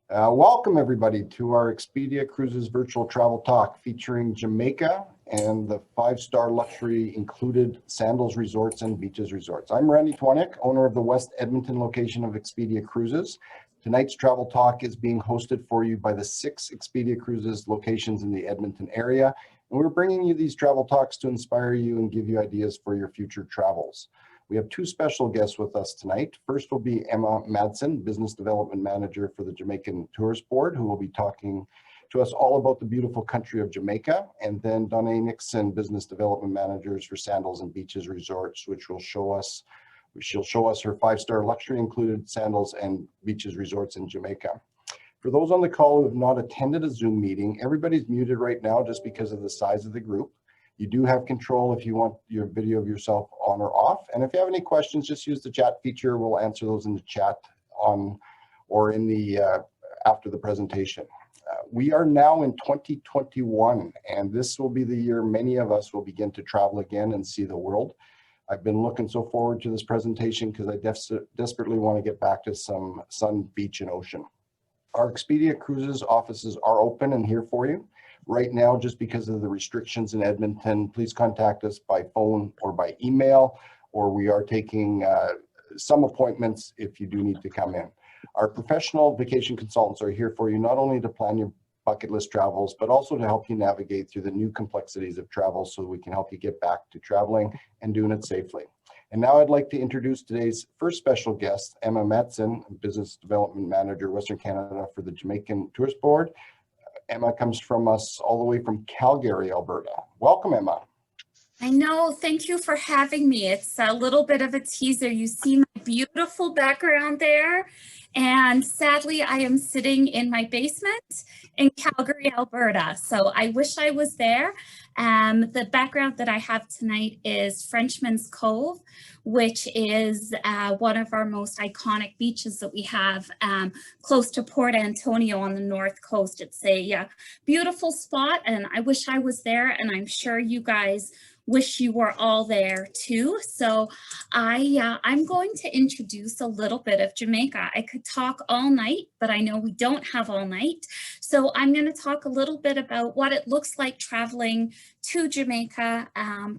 Welcome everybody to our Expedia Cruises virtual travel talk featuring Jamaica and the five-star luxury included Sandals Resorts and Beaches Resorts. I'm Randy Twanick, owner of the West Edmonton location of Expedia Cruises. Tonight's travel talk is being hosted for you by the 6 Expedia Cruises locations in the Edmonton area. And we're bringing you these travel talks to inspire you and give you ideas for your future travels. We have 2 special guests with us tonight. First will be Emma Madsen, Business Development Manager for the Jamaican Tourist Board, who will be talking to us all about the beautiful country of Jamaica. And then Donna Nixon, Business Development Managers for Sandals and Beaches Resorts, which will she'll show us her 5-star luxury included Sandals and Beaches Resorts in Jamaica. For those on the call who have not attended a Zoom meeting, everybody's muted right now just because of the size of the group. You do have control if you want your video of yourself on or off. And if you have any questions, just use the chat feature. We'll answer those in the chat on or in the after the presentation. We are now in 2021, and this will be the year many of us will begin to travel again and see the world. I've been looking so forward to this presentation because I desperately want to get back to some sun, beach, and ocean. Our Expedia Cruises offices are open and here for you. Right now, just because of the restrictions in Edmonton, please contact us by phone or by email, or we are taking some appointments if you do need to come in. Our professional vacation consultants are here for you, not only to plan your bucket list travels, but also to help you navigate through the new complexities of travel so we can help you get back to traveling and doing it safely. And now I'd like to introduce today's first special guest, Emma Madsen, Business Development Manager, Western Canada for the Jamaican Tourist Board. Emma comes from us all the way from Calgary, Alberta. Welcome, Emma. I know. Thank you for having me. It's a little bit of a teaser. You see my beautiful background there. And sadly, I am sitting in my basement in Calgary, Alberta. So I wish I was there. The background that I have tonight is Frenchman's Cove, which is one of our most iconic beaches that we have close to Port Antonio on the north coast. It's a beautiful spot, and I wish I was there, and I'm sure you guys wish you were all there too. So I'm going to introduce a little bit of Jamaica. I could talk all night, but I know we don't have all night. So I'm going to talk a little bit about what it looks like traveling to Jamaica,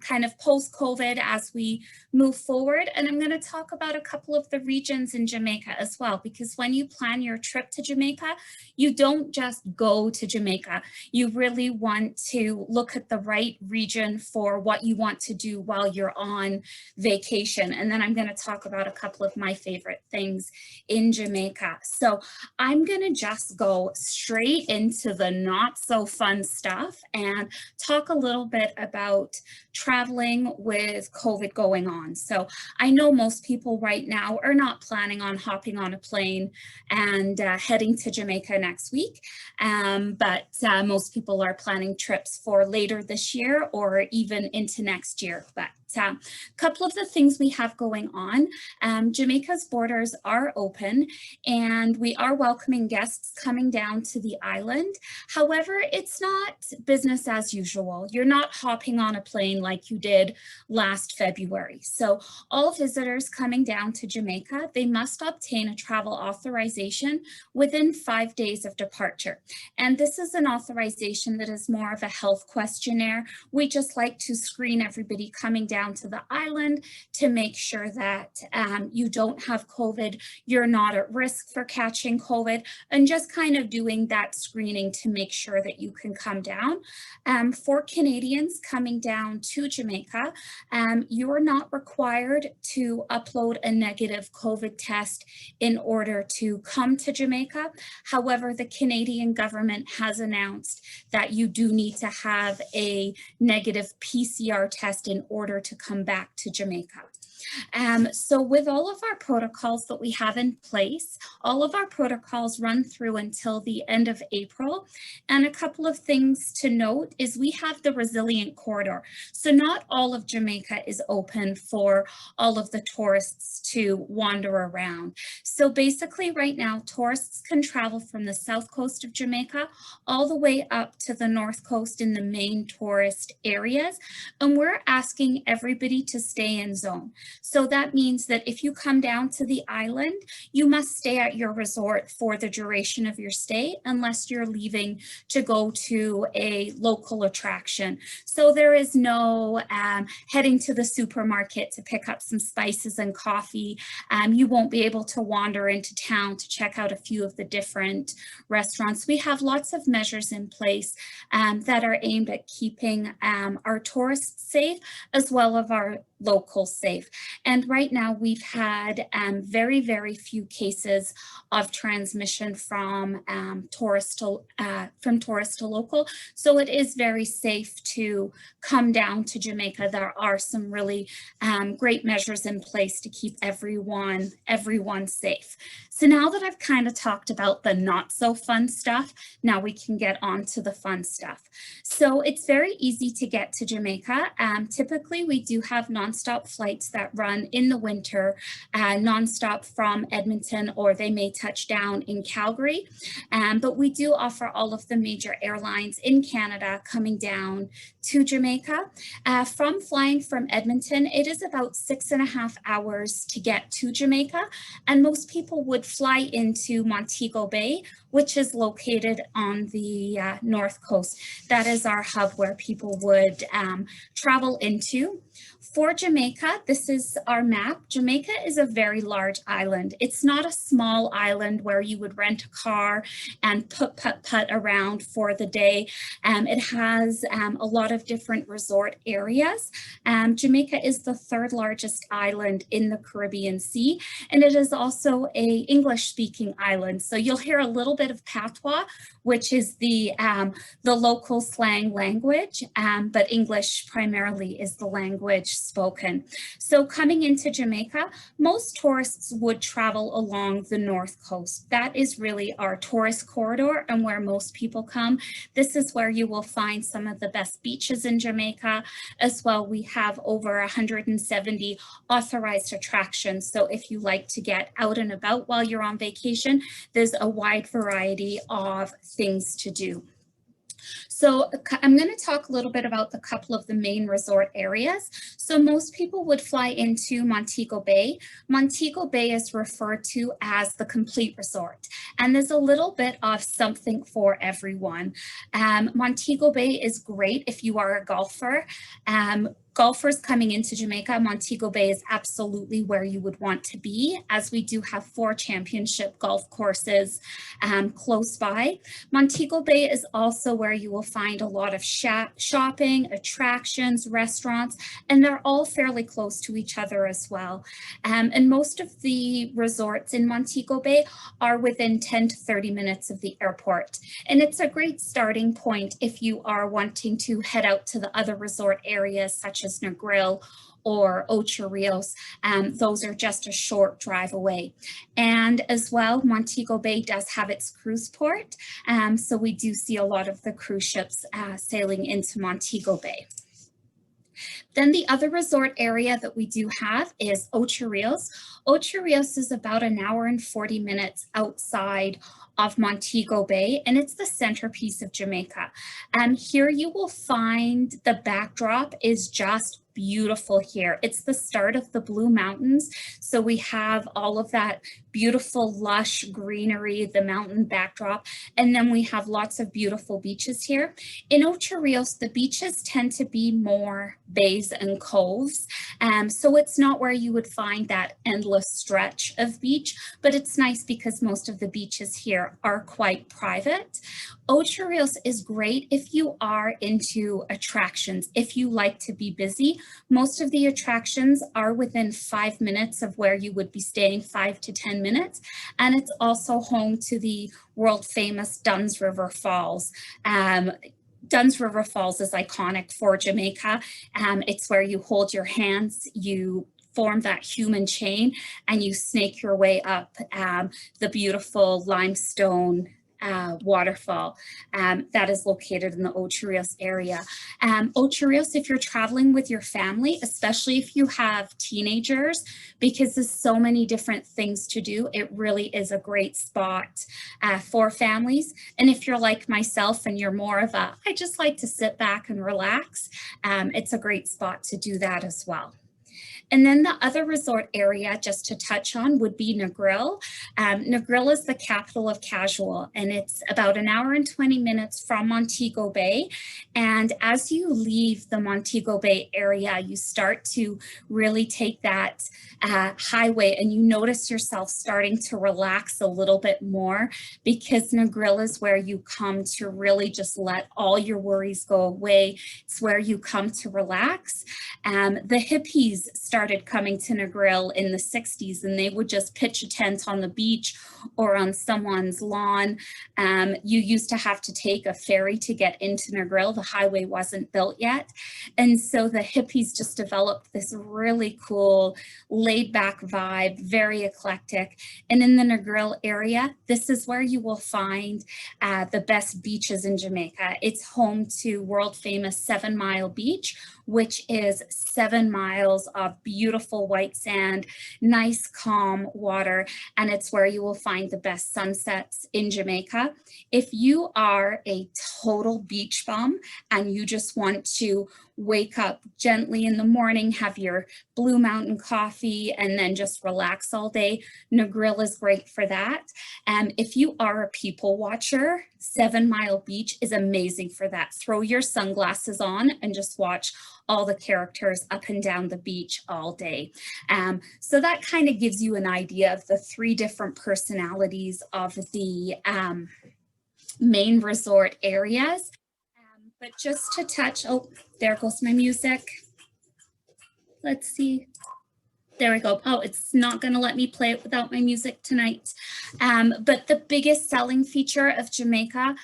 kind of post-COVID as we move forward. And I'm going to talk about a couple of the regions in Jamaica as well, because when you plan your trip to Jamaica, you don't just go to Jamaica. You really want to look at the right region for what you want to do while you're on vacation. And then I'm going to talk about a couple of my favorite things in Jamaica. So I'm going to just go straight into the not so fun stuff and talk a little bit about traveling with COVID going on. So I know most people right now are not planning on hopping on a plane and heading to Jamaica next week, but most people are planning trips for later this year or even into next year. But a couple of the things we have going on, Jamaica's borders are open and we are welcoming guests coming down to the island. However, it's not business as usual. You're not hopping on a plane like you did last February. So all visitors coming down to Jamaica, they must obtain a travel authorization within 5 days of departure. And this is an authorization that is more of a health questionnaire. We just like to screen everybody coming down to the island to make sure that you don't have COVID, you're not at risk for catching COVID, and just kind of doing that screening to make sure that you can come down. For Canadians coming down to Jamaica, you are not required to upload a negative COVID test in order to come to Jamaica. However, the Canadian government has announced that you do need to have a negative PCR test in order to come back to Jamaica. So with all of our protocols that we have in place, all of our protocols run through until the end of April. And a couple of things to note is we have the resilient corridor. So not all of Jamaica is open for all of the tourists to wander around. So basically right now, tourists can travel from the south coast of Jamaica all the way up to the north coast in the main tourist areas. And we're asking everybody to stay in zone. So that means that if you come down to the island, you must stay at your resort for the duration of your stay unless you're leaving to go to a local attraction. So there is no heading to the supermarket to pick up some spices and coffee. You won't be able to wander into town to check out a few of the different restaurants. We have lots of measures in place that are aimed at keeping our tourists safe as well as our locals safe. And right now we've had very, very few cases of transmission from tourist to local. So it is very safe to come down to Jamaica. There are some really great measures in place to keep everyone safe. So now that I've kind of talked about the not so fun stuff, now we can get on to the fun stuff. So it's very easy to get to Jamaica. Typically we do have nonstop flights that run in the winter, nonstop from Edmonton, or they may touch down in Calgary. But we do offer all of the major airlines in Canada coming down to Jamaica. From flying from Edmonton, it is about 6.5 hours to get to Jamaica, and most people would fly into Montego Bay, which is located on the north coast. That is our hub where people would travel into. For Jamaica, this is our map. Jamaica is a very large island. It's not a small island where you would rent a car and put around for the day. It has a lot of different resort areas. Jamaica is the third largest island in the Caribbean Sea, and it is also a English-speaking island. So you'll hear a little bit of patois, which is the local slang language, but English primarily is the language spoken. So coming into Jamaica, most tourists would travel along the north coast. That is really our tourist corridor and where most people come. This is where you will find some of the best beaches in Jamaica. As well, we have over 170 authorized attractions. So if you like to get out and about while you're on vacation, there's a wide variety of things to do. So I'm going to talk a little bit about a couple of the main resort areas. So most people would fly into Montego Bay. Montego Bay is referred to as the complete resort, and there's a little bit of something for everyone. Montego Bay is great if you are a golfer. Golfers coming into Jamaica, Montego Bay is absolutely where you would want to be, as we do have 4 championship golf courses close by. Montego Bay is also where you will find a lot of shopping, attractions, restaurants, and they're all fairly close to each other as well. And most of the resorts in Montego Bay are within 10 to 30 minutes of the airport. And it's a great starting point if you are wanting to head out to the other resort areas such as Negril or Ocho Rios. Those are just a short drive away. And as well, Montego Bay does have its cruise port. So we do see a lot of the cruise ships sailing into Montego Bay. Then the other resort area that we do have is Ocho Rios. Ocho Rios is about an hour and 40 minutes outside of Montego Bay, and it's the centerpiece of Jamaica. Here you will find the backdrop is just beautiful here. It's the start of the Blue Mountains. So we have all of that beautiful lush greenery, the mountain backdrop, and then we have lots of beautiful beaches here. In Ocho Rios, the beaches tend to be more bays and coves. So it's not where you would find that endless stretch of beach, but it's nice because most of the beaches here are quite private. Ocho Rios is great if you are into attractions, if you like to be busy. Most of the attractions are within 5 minutes of where you would be staying, 5 to 10 minutes. And it's also home to the world famous Dunn's River Falls. Dunn's River Falls is iconic for Jamaica. It's where you hold your hands, you form that human chain, and you snake your way up the beautiful limestone waterfall that is located in the Ocho Rios area. Ocho Rios, if you're traveling with your family, especially if you have teenagers, because there's so many different things to do, it really is a great spot for families. And if you're like myself and you're more of a, I just like to sit back and relax, it's a great spot to do that as well. And then the other resort area, just to touch on, would be Negril. Negril is the capital of casual, and it's about an hour and 20 minutes from Montego Bay. And as you leave the Montego Bay area, you start to really take that highway, and you notice yourself starting to relax a little bit more, because Negril is where you come to really just let all your worries go away. It's where you come to relax. The hippies started coming to Negril in the 60s, and they would just pitch a tent on the beach or on someone's lawn. You used to have to take a ferry to get into Negril. The highway wasn't built yet. And so the hippies just developed this really cool, laid back vibe, very eclectic. And in the Negril area, this is where you will find the best beaches in Jamaica. It's home to world famous 7 Mile Beach, which is 7 miles of beautiful white sand, nice calm water, and it's where you will find the best sunsets in Jamaica. If you are a total beach bum and you just want to wake up gently in the morning, have your Blue Mountain coffee, and then just relax all day, Negril is great for that. If you are a people watcher, 7 Mile Beach is amazing for that. Throw your sunglasses on and just watch all the characters up and down the beach all day. So that kind of gives you an idea of the 3 different personalities of the main resort areas. But just to touch, oh, there goes my music. Let's see. There we go. Oh, it's not going to let me play it without my music tonight. But the biggest selling feature of Jamaica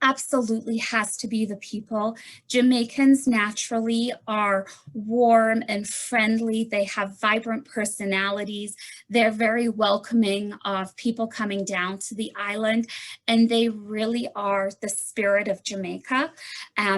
absolutely has to be the people. Jamaicans naturally are warm and friendly. They have vibrant personalities. They're very welcoming of people coming down to the island, and they really are the spirit of Jamaica.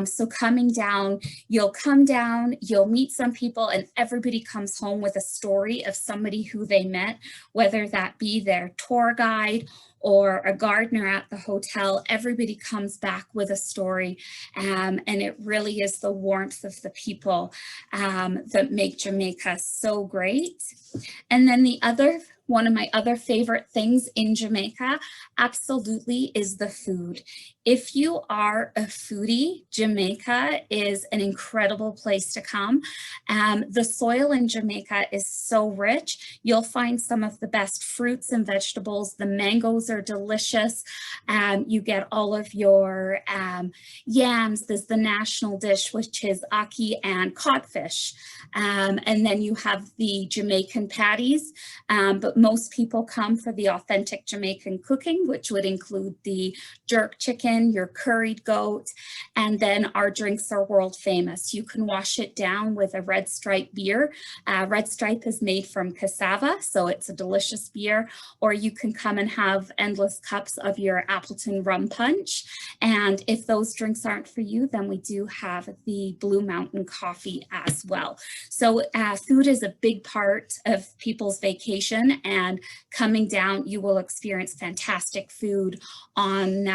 So coming down, you'll come down, you'll meet some people, and everybody comes home with a story of somebody who they met, whether that be their tour guide or a gardener at the hotel. Everybody comes back with a story, and it really is the warmth of the people that make Jamaica so great. And then one of my other favorite things in Jamaica absolutely is the food. If you are a foodie, Jamaica is an incredible place to come. The soil in Jamaica is so rich. You'll find some of the best fruits and vegetables. The mangoes are delicious. You get all of your yams. There's the national dish, which is ackee and codfish. And then you have the Jamaican patties, but most people come for the authentic Jamaican cooking, which would include the jerk chicken, your curried goat, and then our drinks are world famous. You can wash it down with a Red Stripe beer. Red Stripe is made from cassava, so it's a delicious beer, or you can come and have endless cups of your Appleton rum punch. And if those drinks aren't for you, then we do have the Blue Mountain coffee as well. So food is a big part of people's vacation, and coming down, you will experience fantastic food on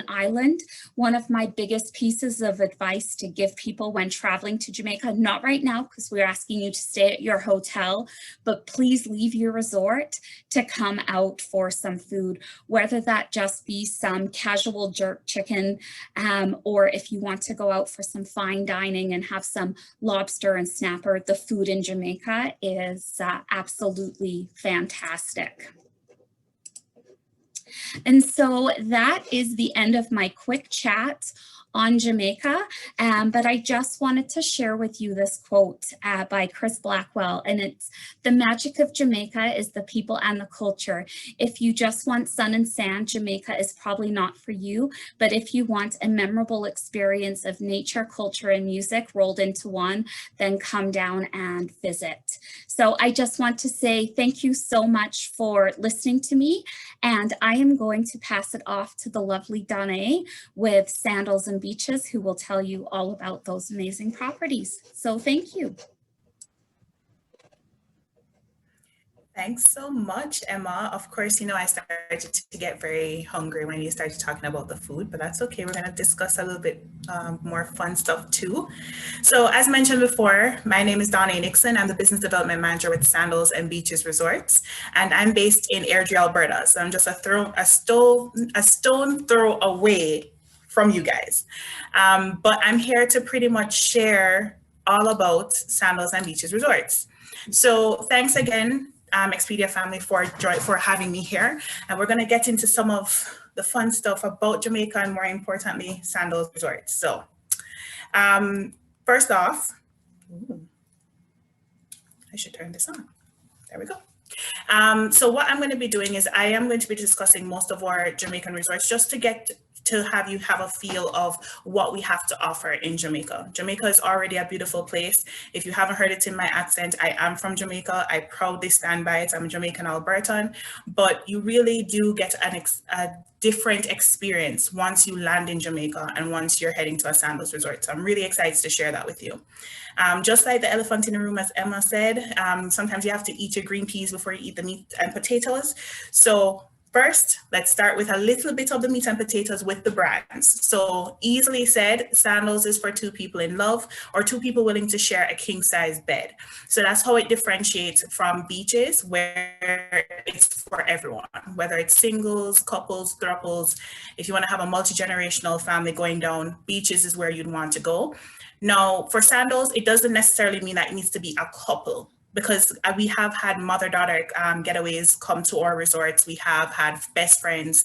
island. One of my biggest pieces of advice to give people when traveling to Jamaica, not right now because we're asking you to stay at your hotel, but please leave your resort to come out for some food, whether that just be some casual jerk chicken, or if you want to go out for some fine dining and have some lobster and snapper. The food in Jamaica is absolutely fantastic. And so that is the end of my quick chat on Jamaica, but I just wanted to share with you this quote by Chris Blackwell, and it's, "The magic of Jamaica is the people and the culture. If you just want sun and sand, Jamaica is probably not for you, but if you want a memorable experience of nature, culture, and music rolled into one, then come down and visit." So I just want to say thank you so much for listening to me, and I am going to pass it off to the lovely Donna with Sandals and Beaches, who will tell you all about those amazing properties. So thank you. Thanks so much, Emma. Of course, I started to get very hungry when you started talking about the food, but that's okay. We're going to discuss a little bit more fun stuff too. So, as mentioned before, my name is Donna Nixon. I'm the Business Development Manager with Sandals and Beaches Resorts, and I'm based in Airdrie, Alberta. So I'm just a stone throw away from you guys. But I'm here to pretty much share all about Sandals and Beaches Resorts. So thanks again, Expedia family, for having me here. And we're going to get into some of the fun stuff about Jamaica and, more importantly, Sandals Resorts. So first off, I should turn this on. There we go. So what I'm going to be doing is I am going to be discussing most of our Jamaican resorts just to get to have you have a feel of what we have to offer in Jamaica. Jamaica is already a beautiful place. If you haven't heard it in my accent, I am from Jamaica. I proudly stand by it. I'm a Jamaican Albertan, but you really do get a different experience once you land in Jamaica and once you're heading to a Sandals resort. So I'm really excited to share that with you. Just like the elephant in the room, as Emma said, sometimes you have to eat your green peas before you eat the meat and potatoes. So first, let's start with a little bit of the meat and potatoes with the brands. So easily said, Sandals is for two people in love or two people willing to share a king-size bed. So that's how it differentiates from Beaches, where it's for everyone, whether it's singles, couples, thruples. If you want to have a multi-generational family going down, Beaches is where you'd want to go. Now, for Sandals, it doesn't necessarily mean that it needs to be a couple, because we have had mother-daughter getaways come to our resorts. We have had best friends,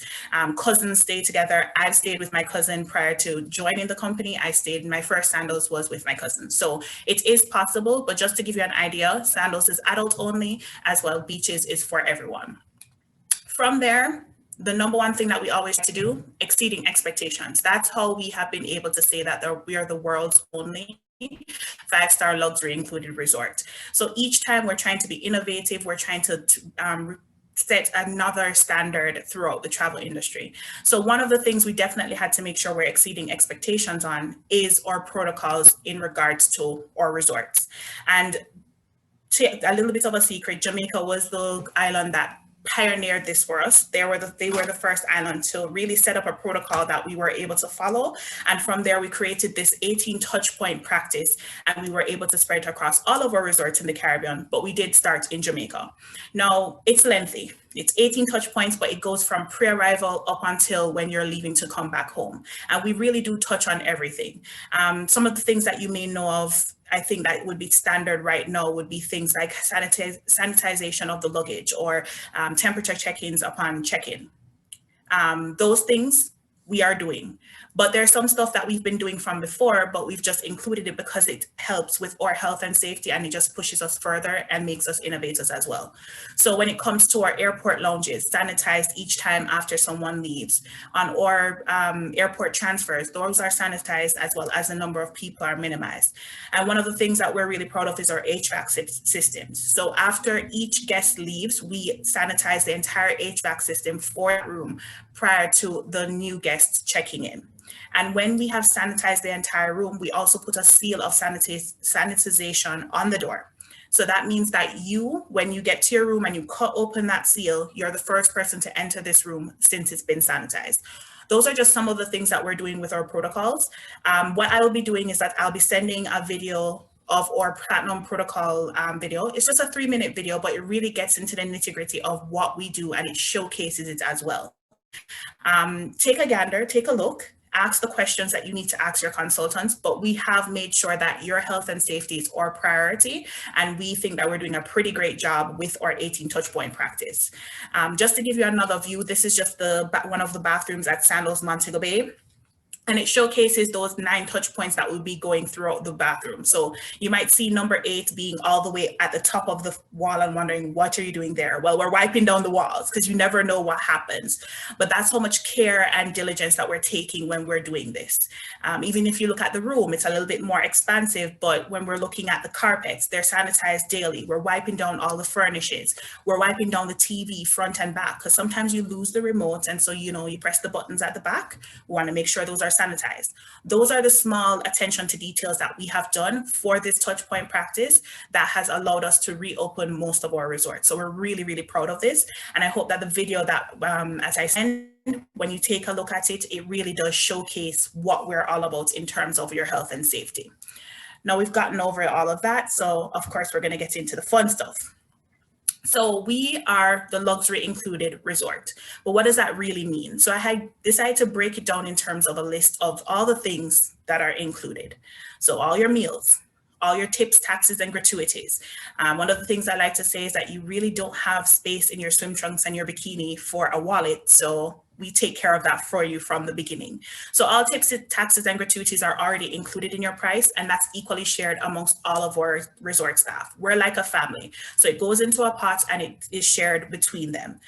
cousins stay together. I've stayed with my cousin prior to joining the company. My first Sandals was with my cousin. So it is possible, but just to give you an idea, Sandals is adult only, as well Beaches is for everyone. From there, the number one thing that we always to do, exceeding expectations. That's how we have been able to say that we are the world's only 5-star luxury included resort. So each time we're trying to be innovative, we're trying to set another standard throughout the travel industry. So one of the things we definitely had to make sure we're exceeding expectations on is our protocols in regards to our resorts. And a little bit of a secret, Jamaica was the island that pioneered this for us. They were the first island to really set up a protocol that we were able to follow. And from there, we created this 18 touch point practice, and we were able to spread it across all of our resorts in the Caribbean, but we did start in Jamaica. Now, it's lengthy. It's 18 touch points, but it goes from pre-arrival up until when you're leaving to come back home. And we really do touch on everything. Some of the things that you may know of, I think that would be standard right now would be things like sanitization of the luggage or temperature check-ins upon check-in. Those things we are doing. But there's some stuff that we've been doing from before, but we've just included it because it helps with our health and safety, and it just pushes us further and makes us innovators as well. So when it comes to our airport lounges, sanitized each time after someone leaves. On our airport transfers, those are sanitized as well as the number of people are minimized. And one of the things that we're really proud of is our HVAC systems. So after each guest leaves, we sanitize the entire HVAC system for that room prior to the new guests checking in. And when we have sanitized the entire room, we also put a seal of sanitization on the door. So that means that when you get to your room and you cut open that seal, you're the first person to enter this room since it's been sanitized. Those are just some of the things that we're doing with our protocols. What I will be doing is that I'll be sending a video of our Platinum Protocol video. It's just a 3-minute video, but it really gets into the nitty-gritty of what we do, and it showcases it as well. Take a gander, take a look, ask the questions that you need to ask your consultants, but we have made sure that your health and safety is our priority, and we think that we're doing a pretty great job with our 18 touch point practice. Just to give you another view, this is just one of the bathrooms at Sandals Montego Bay. And it showcases those 9 touch points that will be going throughout the bathroom. So you might see number 8 being all the way at the top of the wall and wondering, what are you doing there? Well, we're wiping down the walls because you never know what happens. But that's how much care and diligence that we're taking when we're doing this. Even if you look at the room, it's a little bit more expansive, but when we're looking at the carpets, they're sanitized daily. We're wiping down all the furnishes. We're wiping down the TV front and back, because sometimes you lose the remote. And so, you press the buttons at the back. We want to make sure those are sanitized. Those are the small attention to details that we have done for this touch point practice that has allowed us to reopen most of our resorts. So we're really, really proud of this. And I hope that the video that, as I said, when you take a look at it, it really does showcase what we're all about in terms of your health and safety. Now we've gotten over all of that. So of course, we're going to get into the fun stuff. So we are the luxury included resort, but what does that really mean? So I had decided to break it down in terms of a list of all the things that are included. So all your meals, all your tips, taxes, and gratuities. One of the things I like to say is that you really don't have space in your swim trunks and your bikini for a wallet. So we take care of that for you from the beginning. So all tips, taxes, and gratuities are already included in your price, and that's equally shared amongst all of our resort staff. We're like a family. So it goes into a pot and it is shared between them.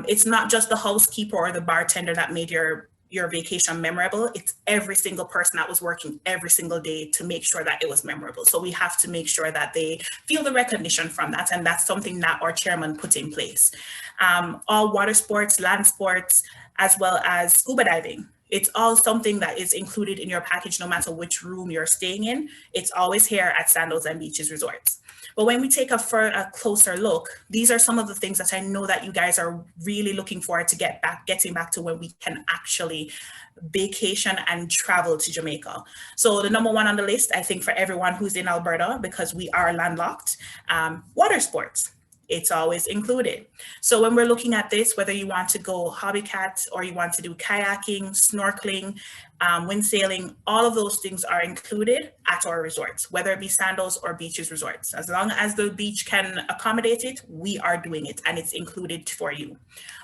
It's not just the housekeeper or the bartender that made your vacation memorable. It's every single person that was working every single day to make sure that it was memorable. So we have to make sure that they feel the recognition from that. And that's something that our chairman put in place. All water sports, land sports, as well as scuba diving. It's all something that is included in your package, no matter which room you're staying in. It's always here at Sandals and Beaches Resorts. But when we take a closer look, these are some of the things that I know that you guys are really looking forward to getting back to when we can actually vacation and travel to Jamaica. So the number one on the list, I think for everyone who's in Alberta, because we are landlocked, water sports. It's always included. So when we're looking at this, whether you want to go hobby cat or you want to do kayaking, snorkeling, wind sailing, all of those things are included at our resorts, whether it be Sandals or Beaches Resorts. As long as the beach can accommodate it, we are doing it and it's included for you.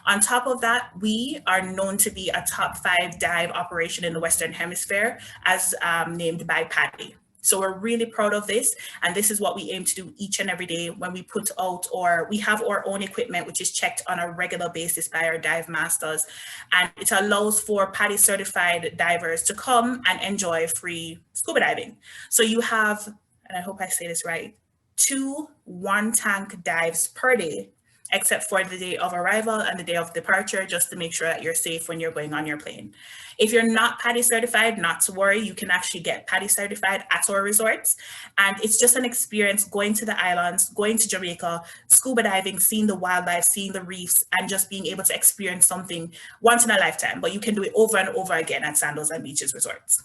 On top of that, we are known to be a top 5 dive operation in the Western Hemisphere as named by PADI. So we're really proud of this. And this is what we aim to do each and every day when we put out, or we have our own equipment, which is checked on a regular basis by our dive masters. And it allows for PADI certified divers to come and enjoy free scuba diving. So you have, and I hope I say this right, 2 one-tank dives per day, except for the day of arrival and the day of departure, just to make sure that you're safe when you're going on your plane. If you're not PADI certified, not to worry, you can actually get PADI certified at our resorts. And it's just an experience going to the islands, going to Jamaica, scuba diving, seeing the wildlife, seeing the reefs, and just being able to experience something once in a lifetime. But you can do it over and over again at Sandals and Beaches Resorts.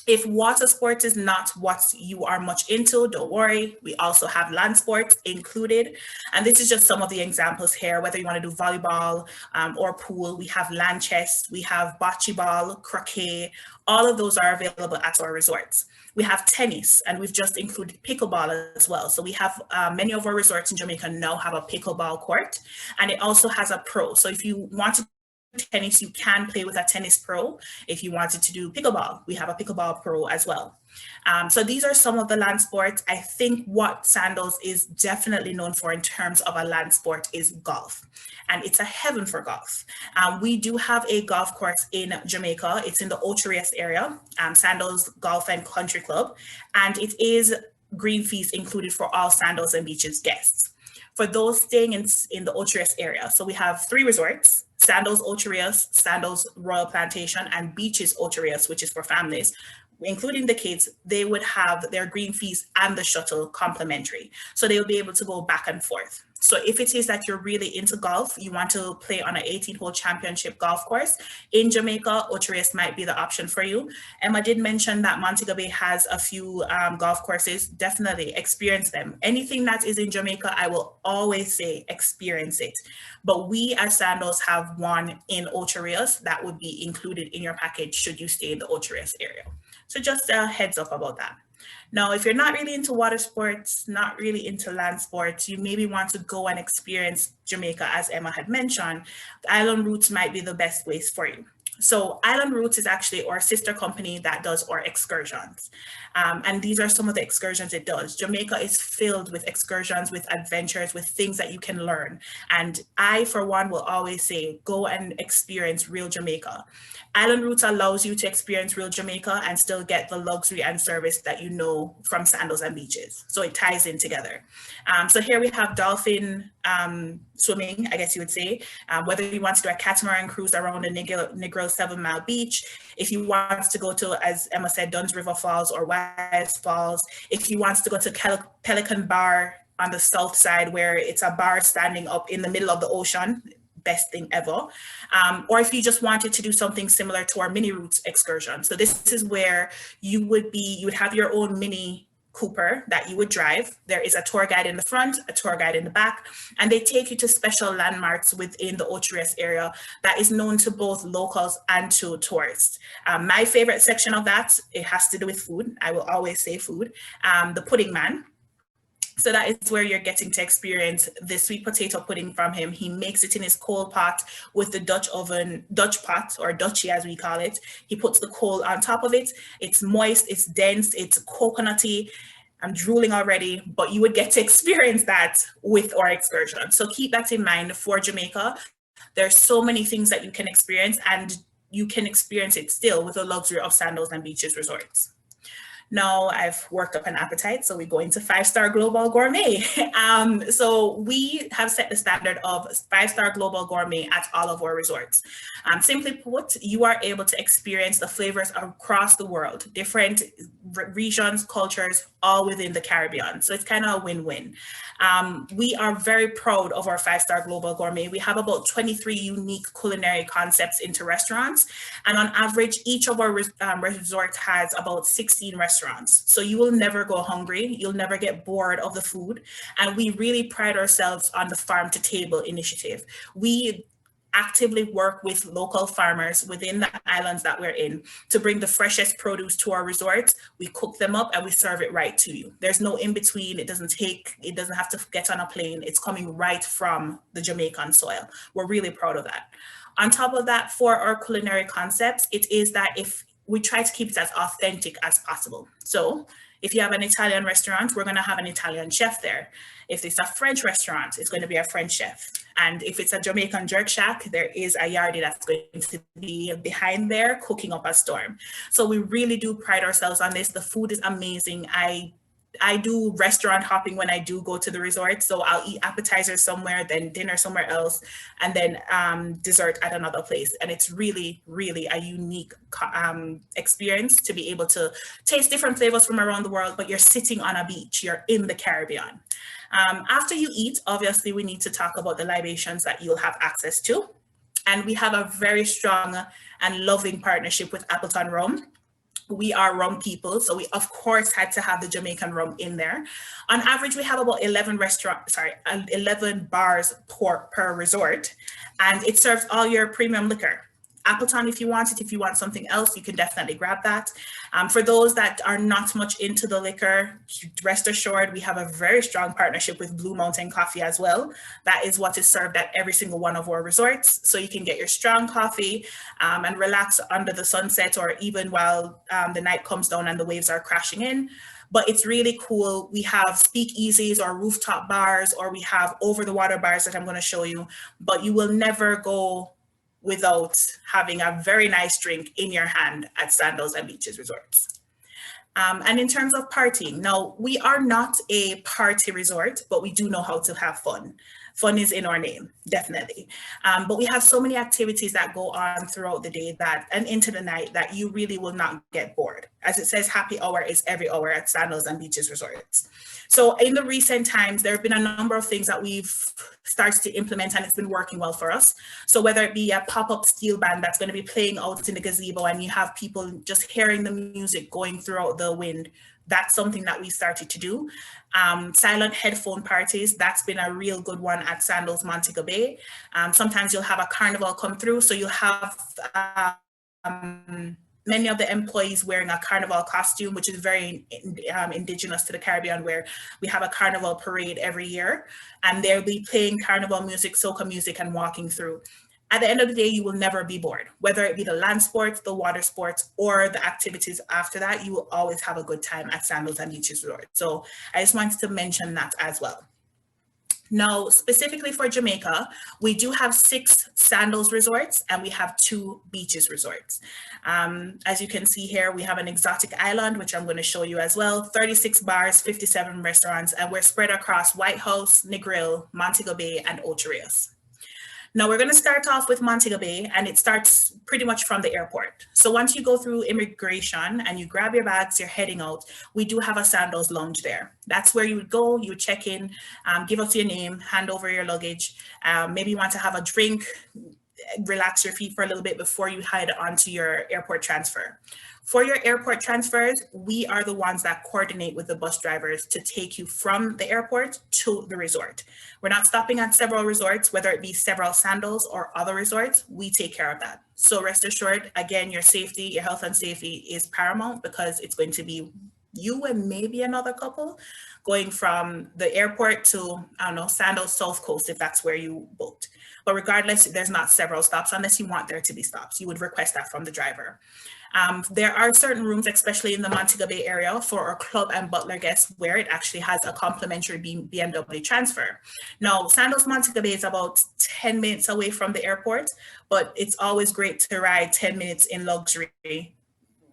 If water sports is not what you are much into, don't worry. We also have land sports included. And this is just some of the examples here, whether you want to do volleyball or pool. We have land chess, we have bocce ball, croquet. All of those are available at our resorts. We have tennis, and we've just included pickleball as well. So we have many of our resorts in Jamaica now have a pickleball court, and it also has a pro. So if you want to tennis, you can play with a tennis pro. If you wanted to do pickleball, we have a pickleball pro as well. So these are some of the land sports. I think what Sandals is definitely known for in terms of a land sport is golf. And it's a heaven for golf. We do have a golf course in Jamaica. It's in the Ocho-Rios area, Sandals Golf and Country Club. And it is green fees included for all Sandals and Beaches guests. For those staying in the Ocho-Rios area, so we have 3 resorts: Sandals Ocho-Rios, Sandals Royal Plantation, and Beaches Ocho-Rios, which is for families, including the kids. They would have their green fees and the shuttle complimentary. So they will be able to go back and forth. So if it is that you're really into golf, you want to play on an 18-hole championship golf course in Jamaica, Ocho-Rios might be the option for you. Emma did mention that Montego Bay has a few golf courses. Definitely experience them. Anything that is in Jamaica, I will always say experience it. But we as Sandals have one in Ocho-Rios that would be included in your package should you stay in the Ocho-Rios area. So just a heads up about that. Now, if you're not really into water sports, not really into land sports, you maybe want to go and experience Jamaica, as Emma had mentioned, Island Routes might be the best place for you. So Island Routes is actually our sister company that does our excursions. And these are some of the excursions it does. Jamaica is filled with excursions, with adventures, with things that you can learn. And I, for one, will always say, go and experience real Jamaica. Island Routes allows you to experience real Jamaica and still get the luxury and service that you know from Sandals and Beaches. So it ties in together. So here we have dolphin swimming, I guess you would say, whether you want to do a catamaran cruise around the Negril 7 Mile Beach. If he wants to go to, as Emma said, Dunn's River Falls or Wise Falls. If he wants to go to Pelican Bar on the south side, where it's a bar standing up in the middle of the ocean, best thing ever. Or if you just wanted to do something similar to our mini routes excursion. So this is where you would have your own mini Cooper that you would drive. There is a tour guide in the front, a tour guide in the back, and they take you to special landmarks within the Ocho Rios area that is known to both locals and to tourists. My favorite section of that, it has to do with food. I will always say food. The Pudding Man. So that is where you're getting to experience the sweet potato pudding from him. He makes it in his coal pot with the Dutch pot, or Dutchie as we call it. He puts the coal on top of it. It's moist, it's dense, it's coconutty. I'm drooling already, but you would get to experience that with our excursion. So keep that in mind for Jamaica. There's so many things that you can experience, and you can experience it still with the luxury of Sandals and Beaches Resorts. Now I've worked up an appetite, so we go into 5-star global gourmet. So we have set the standard of 5-star global gourmet at all of our resorts. Simply put, you are able to experience the flavors across the world, different regions, cultures, all within the Caribbean. So it's kind of a win-win. We are very proud of our 5-star global gourmet. We have about 23 unique culinary concepts into restaurants. And on average, each of our resorts has about 16 restaurants. So you will never go hungry. You'll never get bored of the food. And we really pride ourselves on the farm to table initiative. We actively work with local farmers within the islands that we're in to bring the freshest produce to our resorts. We cook them up and we serve it right to you. There's no in between. It doesn't have to get on a plane. It's coming right from the Jamaican soil. We're really proud of that. On top of that, for our culinary concepts, it is that if we try to keep it as authentic as possible. So if you have an Italian restaurant, we're going to have an Italian chef there. If it's a French restaurant, it's going to be a French chef. And if it's a Jamaican jerk shack, there is a yardie that's going to be behind there cooking up a storm. So we really do pride ourselves on this. The food is amazing. I do restaurant hopping when I do go to the resort. So I'll eat appetizers somewhere, then dinner somewhere else, and then dessert at another place. And it's really, really a unique experience to be able to taste different flavors from around the world, but you're sitting on a beach, you're in the Caribbean. After you eat, obviously, we need to talk about the libations that you'll have access to. And we have a very strong and loving partnership with Appleton Rum. We are rum people, so we of course had to have the Jamaican rum in there. On average, we have about 11 bars per resort, and it serves all your premium liquor. Appleton, if you want it, if you want something else, you can definitely grab that. For those that are not much into the liquor, rest assured, we have a very strong partnership with Blue Mountain Coffee as well. That is what is served at every single one of our resorts. So you can get your strong coffee and relax under the sunset, or even while the night comes down and the waves are crashing in. But it's really cool. We have speakeasies or rooftop bars, or we have over the water bars that I'm going to show you, but you will never go without having a very nice drink in your hand at Sandals and Beaches Resorts. And in terms of partying, now we are not a party resort, but we do know how to have fun. Fun is in our name, definitely. But we have so many activities that go on throughout the day and into the night that you really will not get bored. As it says, happy hour is every hour at Sandals and Beaches Resorts. So in the recent times, there have been a number of things that we've started to implement, and it's been working well for us. So whether it be a pop-up steel band that's going to be playing out in the gazebo and you have people just hearing the music going throughout the wind, that's something that we started to do. Silent headphone parties, that's been a real good one at Sandals Montego Bay. Sometimes you'll have a carnival come through, so you'll have many of the employees wearing a carnival costume, which is very indigenous to the Caribbean, where we have a carnival parade every year, and they'll be playing carnival music, soca music, and walking through. At the end of the day, you will never be bored. Whether it be the land sports, the water sports, or the activities after that, you will always have a good time at Sandals and Beaches Resort. So I just wanted to mention that as well. Now, specifically for Jamaica, we do have 6 Sandals resorts and we have 2 Beaches resorts. As you can see here, we have an exotic island, which I'm going to show you as well, 36 bars, 57 restaurants, and we're spread across White House, Negril, Montego Bay, and Ocho Rios. Now we're going to start off with Montego Bay, and it starts pretty much from the airport. So once you go through immigration and you grab your bags, you're heading out, we do have a Sandals lounge there. That's where you would go, you would check in, give us your name, hand over your luggage. Maybe you want to have a drink, relax your feet for a little bit before you head onto your airport transfer. For your airport transfers, we are the ones that coordinate with the bus drivers to take you from the airport to the resort. We're not stopping at several resorts, whether it be several Sandals or other resorts, we take care of that. So rest assured, again, your safety, your health and safety is paramount, because it's going to be you and maybe another couple going from the airport to, I don't know, Sandals South Coast, if that's where you booked. But regardless, there's not several stops unless you want there to be stops. You would request that from the driver. There are certain rooms, especially in the Montego Bay area, for our club and butler guests where it actually has a complimentary BMW transfer. Now, Sandals Montego Bay is about 10 minutes away from the airport, but it's always great to ride 10 minutes in luxury,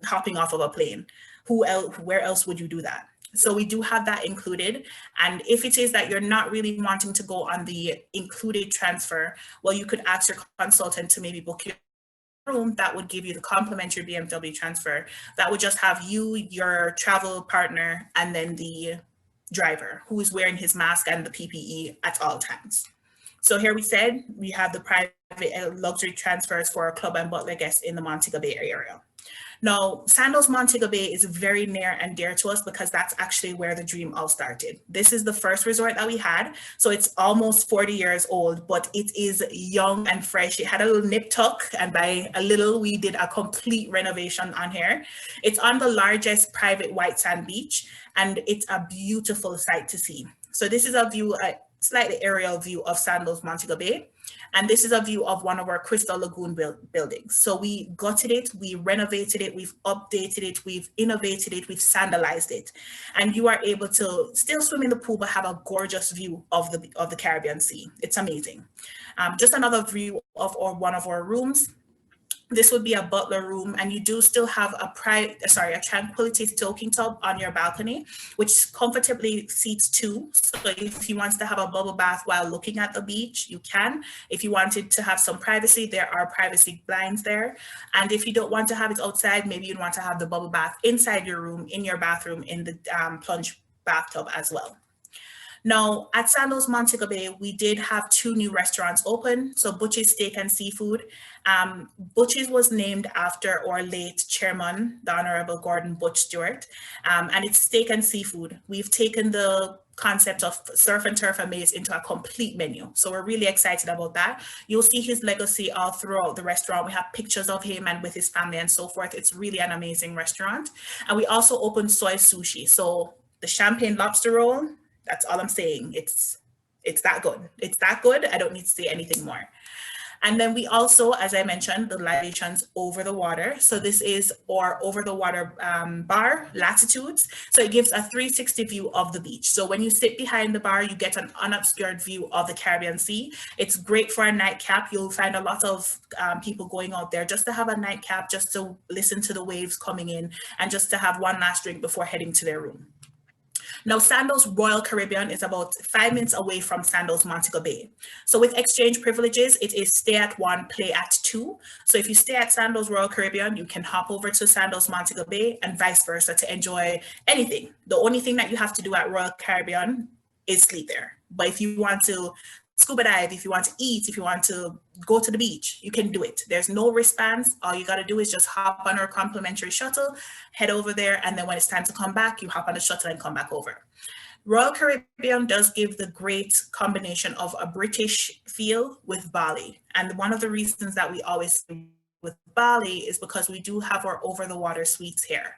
hopping off of a plane. Where else would you do that? So we do have that included. And if it is that you're not really wanting to go on the included transfer, well, you could ask your consultant to maybe book your room that would give you the complimentary BMW transfer. That would just have you, your travel partner, and then the driver who is wearing his mask and the PPE at all times. So here we said we have the private luxury transfers for our club and butler guests in the Montego Bay area. Now, Sandals Montego Bay is very near and dear to us because that's actually where the dream all started. This is the first resort that we had. So it's almost 40 years old, but it is young and fresh. It had a little nip tuck, and by a little, we did a complete renovation on here. It's on the largest private white sand beach, and it's a beautiful sight to see. So this is a view, a slightly aerial view of Sandals Montego Bay. And this is a view of one of our Crystal Lagoon buildings. So we gutted it, we renovated it, we've updated it, we've innovated it, we've sandalized it. And you are able to still swim in the pool, but have a gorgeous view of the Caribbean Sea. It's amazing. Just another view of one of our rooms. This would be a butler room, and you do still have a tranquility soaking tub on your balcony, which comfortably seats two. So if you want to have a bubble bath while looking at the beach, you can. If you wanted to have some privacy, there are privacy blinds there. And if you don't want to have it outside, maybe you'd want to have the bubble bath inside your room, in your bathroom, in the plunge bathtub as well. Now, at Sandals Montego Bay, we did have 2 new restaurants open. So Butch's Steak and Seafood. Butch's was named after our late chairman, the Honorable Gordon Butch Stewart, and it's steak and seafood. We've taken the concept of surf and turf and maize into a complete menu. So we're really excited about that. You'll see his legacy all throughout the restaurant. We have pictures of him and with his family and so forth. It's really an amazing restaurant. And we also opened soy sushi. So the champagne lobster roll, that's all I'm saying. It's that good. It's that good. I don't need to say anything more. And then we also, as I mentioned, the libations over the water. So this is our over the water bar, Latitudes. So it gives a 360 view of the beach. So when you sit behind the bar, you get an unobscured view of the Caribbean Sea. It's great for a nightcap. You'll find a lot of people going out there just to have a nightcap, just to listen to the waves coming in, and just to have one last drink before heading to their room. Now, Sandals Royal Caribbean is about 5 minutes away from Sandals Montego Bay. So with exchange privileges, it is stay at 1, play at 2. So if you stay at Sandals Royal Caribbean, you can hop over to Sandals Montego Bay and vice versa to enjoy anything. The only thing that you have to do at Royal Caribbean is sleep there. But if you want to scuba dive, if you want to eat, if you want to go to the beach, you can do it. There's no wristbands. All you got to do is just hop on our complimentary shuttle, head over there, and then when it's time to come back, you hop on the shuttle and come back over. Royal Caribbean does give the great combination of a British feel with Bali. And one of the reasons that we always say with Bali is because we do have our over-the-water suites here.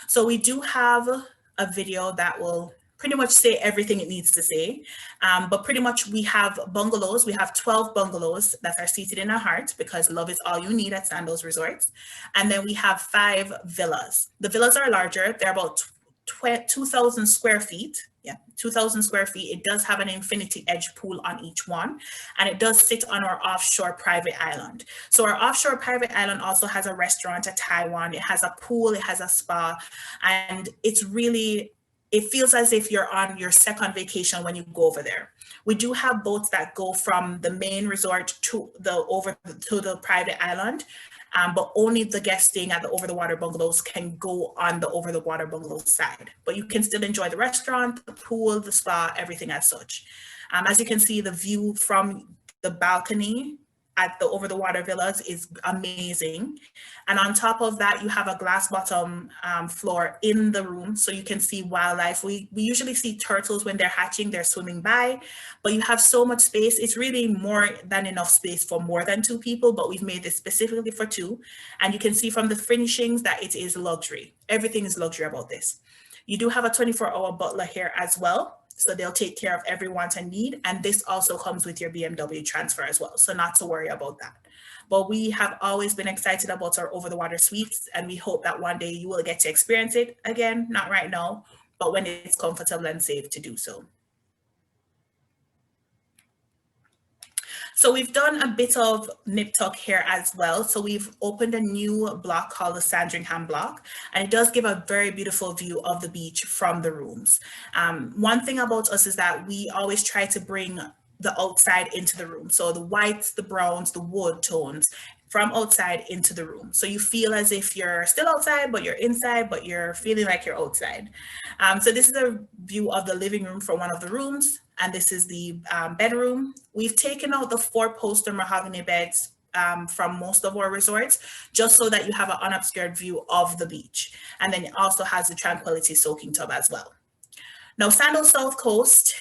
So we do have a video that will pretty much say everything it needs to say. But pretty much we have bungalows. We have 12 bungalows that are seated in our heart, because love is all you need at Sandals Resorts. And then we have 5 villas. The villas are larger. They're about 2,000 square feet. Yeah, 2,000 square feet. It does have an infinity edge pool on each one, and it does sit on our offshore private island. So our offshore private island also has a restaurant, a Thai one. It has a pool, it has a spa, and it's really it feels as if you're on your second vacation when you go over there. We do have boats that go from the main resort to the private island, but only the guests staying at the over the water bungalows can go on the over the water bungalow side. But you can still enjoy the restaurant, the pool, the spa, everything as such. As you can see, the view from the balcony at the over the water villas is amazing. And on top of that, you have a glass bottom floor in the room, so you can see wildlife. We usually see turtles when they're hatching, they're swimming by, but you have so much space. It's really more than enough space for more than 2 people, but we've made this specifically for 2. And you can see from the furnishings that it is luxury. Everything is luxury about this. You do have a 24-hour butler here as well. So they'll take care of every want and need. And this also comes with your BMW transfer as well. So not to worry about that. But we have always been excited about our over the water suites. And we hope that one day you will get to experience it again, not right now, but when it's comfortable and safe to do so. So we've done a bit of nip tuck here as well. So we've opened a new block called the Sandringham block, and it does give a very beautiful view of the beach from the rooms. One thing about us is that we always try to bring the outside into the room. So the whites, the browns, the wood tones from outside into the room. So you feel as if you're still outside, but you're inside, but you're feeling like you're outside. So this is a view of the living room for one of the rooms. And this is the bedroom. We've taken out the 4-poster mahogany beds from most of our resorts, just so that you have an unobscured view of the beach. And then it also has the Tranquility soaking tub as well. Now, Sandals South Coast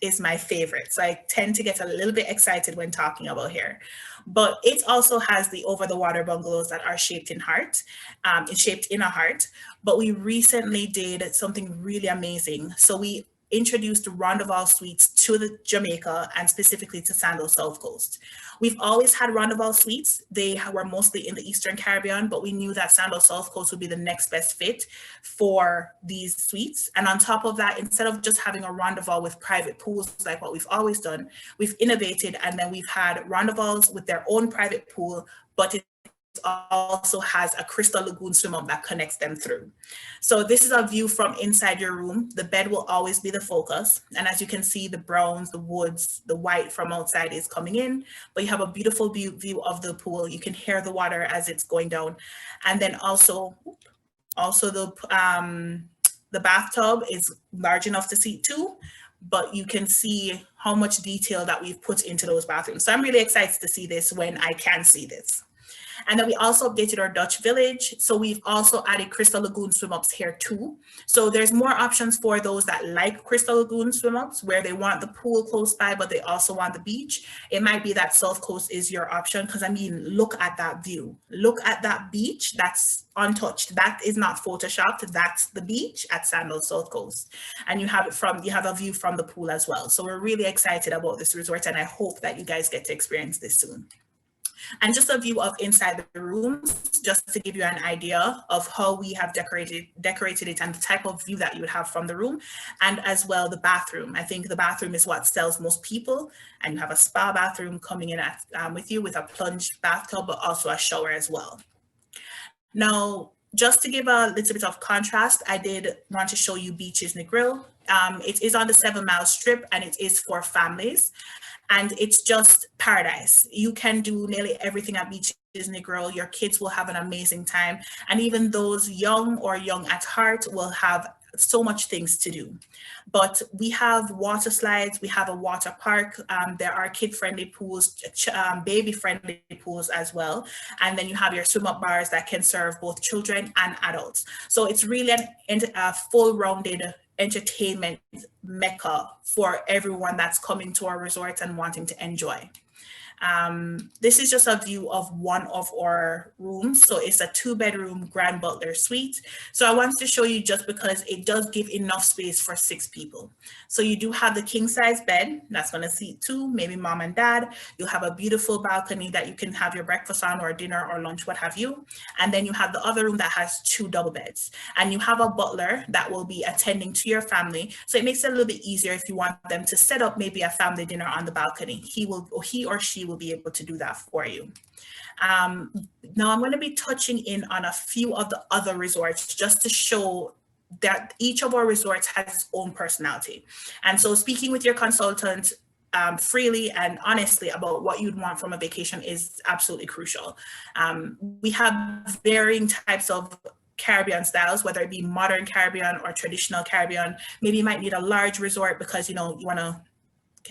is my favorite. So I tend to get a little bit excited when talking about here. But it also has the over the water bungalows that are shaped in a heart. But we recently did something really amazing. So we introduced Rondeval suites to the Jamaica and specifically to Sandals South Coast. We've always had Rondeval suites. They were mostly in the Eastern Caribbean, but we knew that Sandals South Coast would be the next best fit for these suites. And on top of that, instead of just having a Rondeval with private pools like what we've always done, we've innovated, and then we've had Rondevals with their own private pool, but it also has a crystal lagoon swim up that connects them through. So this is a view from inside your room. The bed will always be the focus. And as you can see, the browns, the woods, the white from outside is coming in, but you have a beautiful view of the pool. You can hear the water as it's going down. And then also the bathtub is large enough to seat 2, but you can see how much detail that we've put into those bathrooms. So I'm really excited to see this when I can see this. And then we also updated our Dutch village. So we've also added Crystal Lagoon swim ups here too. So there's more options for those that like Crystal Lagoon swim ups, where they want the pool close by, but they also want the beach. It might be that South Coast is your option, because I mean, look at that view. Look at that beach. That's untouched. That is not photoshopped. That's the beach at Sandals South Coast. And you have a view from the pool as well. So we're really excited about this resort, and I hope that you guys get to experience this soon. And just a view of inside the rooms, just to give you an idea of how we have decorated it and the type of view that you would have from the room, and as well the bathroom. I think the bathroom is what sells most people, and you have a spa bathroom coming in with you with a plunge bathtub, but also a shower as well. Now, just to give a little bit of contrast, I did want to show you Beaches Negril. It is on the 7 Mile Strip, and it is for families. And it's just paradise. You can do nearly everything at Beaches Negril. Your kids will have an amazing time. And even those young or young at heart will have so much things to do. But we have water slides, we have a water park, there are kid-friendly pools, baby-friendly pools as well. And then you have your swim-up bars that can serve both children and adults. So it's really a full-rounded entertainment mecca for everyone that's coming to our resorts and wanting to enjoy. This is just a view of one of our rooms. So it's a 2-bedroom Grand Butler suite. So I wanted to show you just because it does give enough space for 6 people. So you do have the king size bed that's going to seat 2, maybe mom and dad. You'll have a beautiful balcony that you can have your breakfast on, or dinner or lunch, what have you. And then you have the other room that has 2 double beds, and you have a butler that will be attending to your family. So it makes it a little bit easier if you want them to set up maybe a family dinner on the balcony. He or she will be able to do that for you. Now I'm going to be touching in on a few of the other resorts just to show that each of our resorts has its own personality. And so speaking with your consultant freely and honestly about what you'd want from a vacation is absolutely crucial. We have varying types of Caribbean styles, whether it be modern Caribbean or traditional Caribbean. Maybe you might need a large resort because, you know, you want to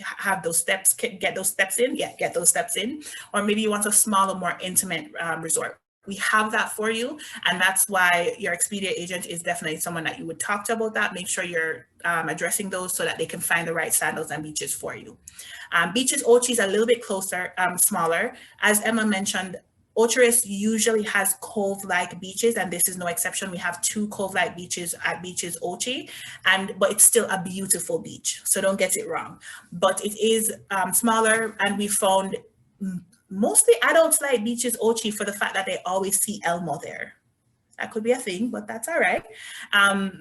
have those steps, get those steps in, or maybe you want a smaller, more intimate resort. We have that for you, and that's why your Expedia agent is definitely someone that you would talk to about that. Make sure you're addressing those so that they can find the right sandals and beaches for you. Beaches Ochi is a little bit closer, smaller. As Emma mentioned, Ocho-Rios usually has cove-like beaches, and this is no exception. We have 2 cove-like beaches at Beaches Ochi, but it's still a beautiful beach, so don't get it wrong. But it is smaller, and we found mostly adults like Beaches Ochi for the fact that they always see Elmo there. That could be a thing, but that's all right.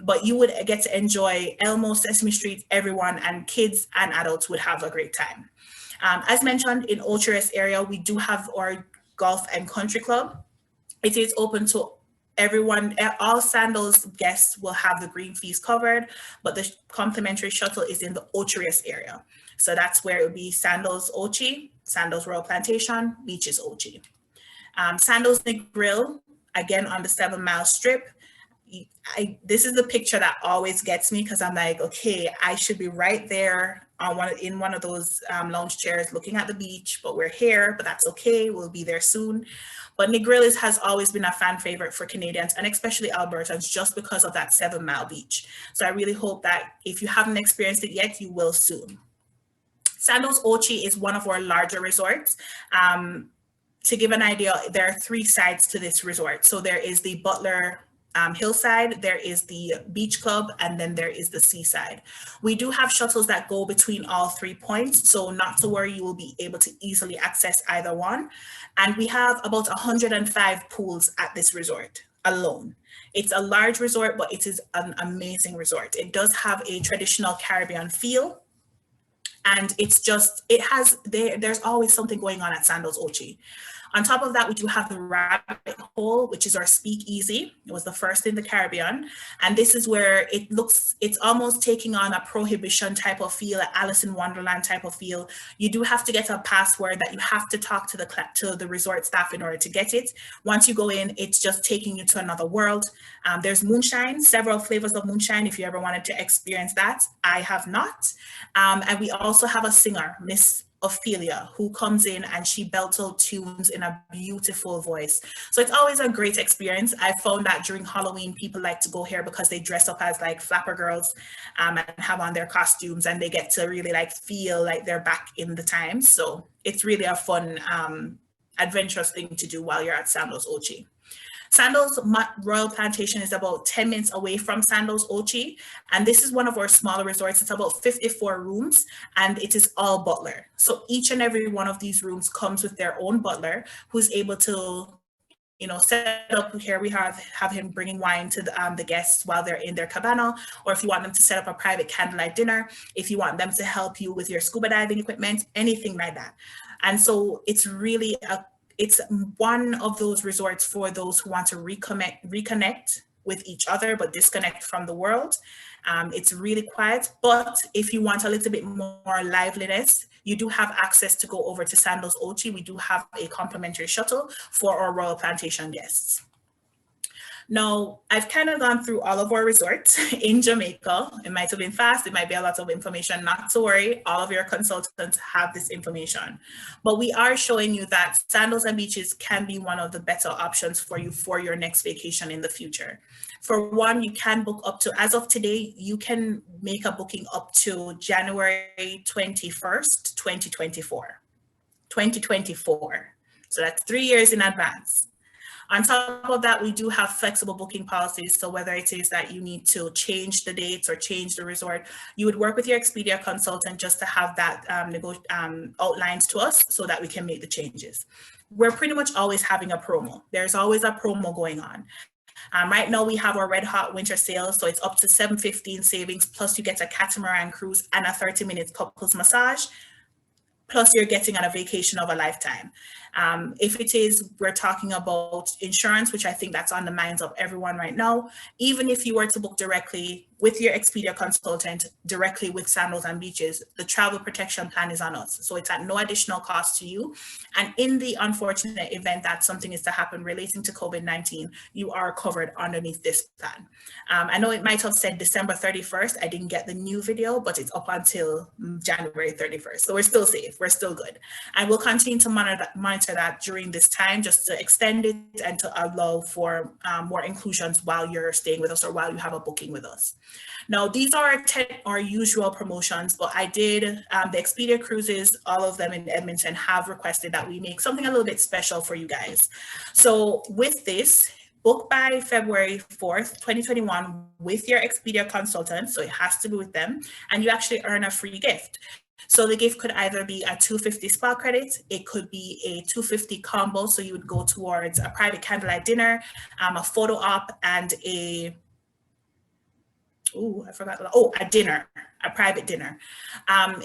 But you would get to enjoy Elmo, Sesame Street, everyone, and kids and adults would have a great time. As mentioned, in Ocho-Rios area, we do have our Golf and Country Club. It is open to everyone. All Sandals guests will have the green fees covered, but the complimentary shuttle is in the Ocho-Rios area. So that's where it would be Sandals Ochi, Sandals Royal Plantation, Beaches Ochi. Sandals Negril, again on the 7 Mile Strip. This is the picture that always gets me because I'm like, okay, I should be right there in one of those lounge chairs looking at the beach, but we're here, but that's okay, we'll be there soon. But Negril has always been a fan favorite for Canadians and especially Albertans just because of that 7 Mile beach. So I really hope that if you haven't experienced it yet, you will soon. Sandals Ochi is one of our larger resorts. To give an idea, there are 3 sides to this resort. So there is the Butler Hillside, there is the Beach Club, and then there is the Seaside. We do have shuttles that go between all 3 points, so not to worry, you will be able to easily access either one. And we have about 105 pools at this resort alone. It's a large resort, but it is an amazing resort. It does have a traditional Caribbean feel. And there's always something going on at Sandals Ochi. On top of that, we do have the Rabbit Hole, which is our speakeasy. It was the first in the Caribbean. And this is where it's almost taking on a prohibition type of feel, an Alice in Wonderland type of feel. You do have to get a password that you have to talk to the resort staff in order to get it. Once you go in, it's just taking you to another world. There's moonshine, several flavors of moonshine if you ever wanted to experience that. I have not. And we also have a singer, Miss Ophelia, who comes in and she belts out tunes in a beautiful voice. So it's always a great experience. I found that during Halloween, people like to go here because they dress up as like flapper girls and have on their costumes, and they get to really like feel like they're back in the times. So it's really a fun, adventurous thing to do while you're at Sandals Ochi. Sandals Royal Plantation is about 10 minutes away from Sandals Ochi, and this is one of our smaller resorts. It's about 54 rooms, and it is all butler. So each and every one of these rooms comes with their own butler who's able to, set up. Here we have him bringing wine to the guests while they're in their cabana, or if you want them to set up a private candlelight dinner, if you want them to help you with your scuba diving equipment, anything like that. And so it's really it's one of those resorts for those who want to reconnect with each other, but disconnect from the world. It's really quiet, but if you want a little bit more liveliness, you do have access to go over to Sandals Ochi. We do have a complimentary shuttle for our Royal Plantation guests. Now, I've kind of gone through all of our resorts in Jamaica. It might have been fast, it might be a lot of information. Not to worry, all of your consultants have this information. But we are showing you that Sandals and beaches can be one of the better options for you for your next vacation in the future. For one, you can book up to, as of today, you can make a booking up to January 21st, 2024. 2024. So that's 3 years in advance. On top of that, we do have flexible booking policies. So whether it is that you need to change the dates or change the resort, you would work with your Expedia consultant just to have that outlined to us so that we can make the changes. We're pretty much always having a promo. There's always a promo going on. Right now we have our Red Hot Winter Sale, so it's up to $7.15 savings, plus you get a catamaran cruise and a 30-minute couples massage, plus you're getting on a vacation of a lifetime. If it is, we're talking about insurance, which I think that's on the minds of everyone right now. Even if you were to book directly with your Expedia consultant, directly with Sandals and Beaches, the travel protection plan is on us. So it's at no additional cost to you. And in the unfortunate event that something is to happen relating to COVID-19, you are covered underneath this plan. I know it might have said December 31st. I didn't get the new video, but it's up until January 31st. So we're still safe. We're still good. And we'll continue to monitor that during this time, just to extend it and to allow for more inclusions while you're staying with us or while you have a booking with us. Now, these are our usual promotions, but I did, the Expedia cruises, all of them in Edmonton have requested that we make something a little bit special for you guys. So with this, book by February 4th, 2021 with your Expedia consultant, so it has to be with them, and you actually earn a free gift. So the gift could either be a $250 spa credit, it could be a $250 combo, so you would go towards a private candlelight dinner, a photo op, and a dinner, a private dinner.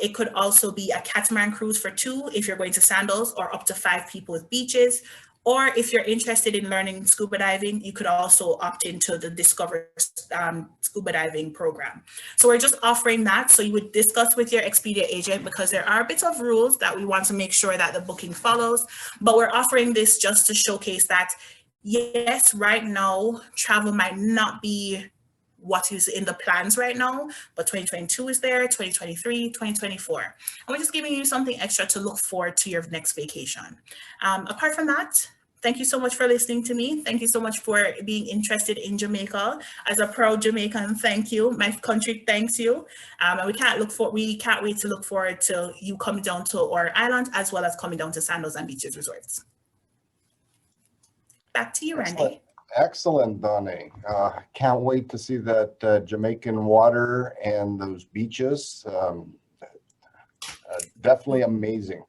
It could also be a catamaran cruise for 2 if you're going to Sandals, or up to 5 people with Beaches. Or if you're interested in learning scuba diving, you could also opt into the Discover scuba diving program. So we're just offering that. So you would discuss with your Expedia agent, because there are a bit of rules that we want to make sure that the booking follows. But we're offering this just to showcase that, yes, right now, travel might not be what is in the plans right now, but 2022 is there, 2023, 2024. And we're just giving you something extra to look forward to your next vacation. Apart from that, thank you so much for listening to me. Thank you so much for being interested in Jamaica. As a proud Jamaican, thank you. My country thanks you. And we can't wait to look forward to you coming down to our island, as well as coming down to Sandals and Beaches Resorts. Back to you, Randy. Excellent, Donnie. Can't wait to see that Jamaican water and those beaches. Definitely amazing.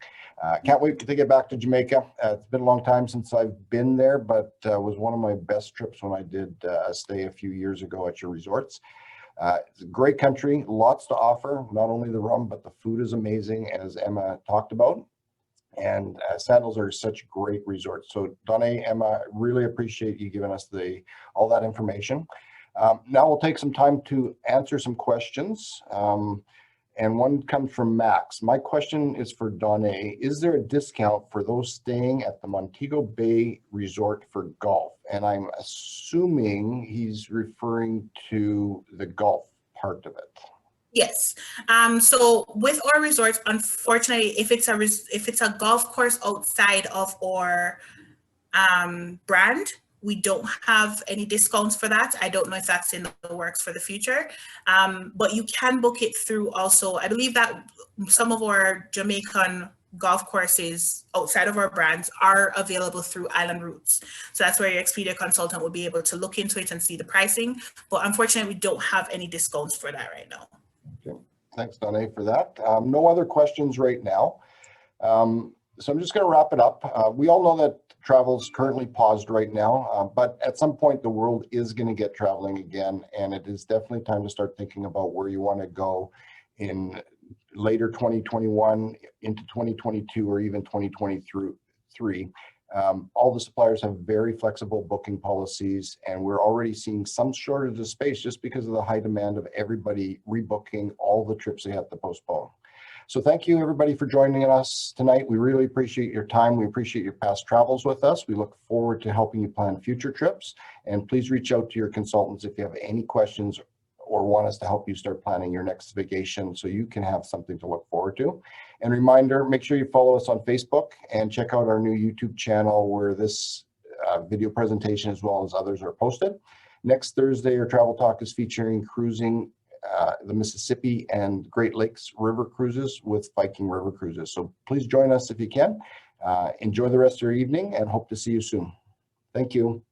Can't wait to get back to Jamaica. It's been a long time since I've been there, but it was one of my best trips when I did a stay a few years ago at your resorts. It's a great country, lots to offer, not only the rum, but the food is amazing, as Emma talked about. And Sandals are such great resorts. So Donnie, Emma, really appreciate you giving us all that information. Now we'll take some time to answer some questions. And one comes from Max. My question is for Donnie. Is there a discount for those staying at the Montego Bay Resort for golf? And I'm assuming he's referring to the golf part of it. Yes. So with our resorts, unfortunately, if it's a golf course outside of our brand, we don't have any discounts for that. I don't know if that's in the works for the future, but you can book it through also. I believe that some of our Jamaican golf courses outside of our brands are available through Island Routes. So that's where your Expedia consultant will be able to look into it and see the pricing. But unfortunately, we don't have any discounts for that right now. Okay. Thanks, Donnie, for that. No other questions right now. So I'm just going to wrap it up. We all know that travel is currently paused right now, but at some point the world is going to get traveling again, and it is definitely time to start thinking about where you want to go in later 2021 into 2022 or even 2023. All the suppliers have very flexible booking policies, and we're already seeing some shortage of space just because of the high demand of everybody rebooking all the trips they have to postpone. So thank you everybody for joining us tonight. We really appreciate your time. We appreciate your past travels with us. We look forward to helping you plan future trips, and please reach out to your consultants if you have any questions or want us to help you start planning your next vacation so you can have something to look forward to. And reminder, make sure you follow us on Facebook and check out our new YouTube channel where this video presentation as well as others are posted. Next Thursday, our Travel Talk is featuring cruising the Mississippi and Great Lakes River Cruises with Viking River Cruises. So please join us if you can. Enjoy the rest of your evening and hope to see you soon. Thank you.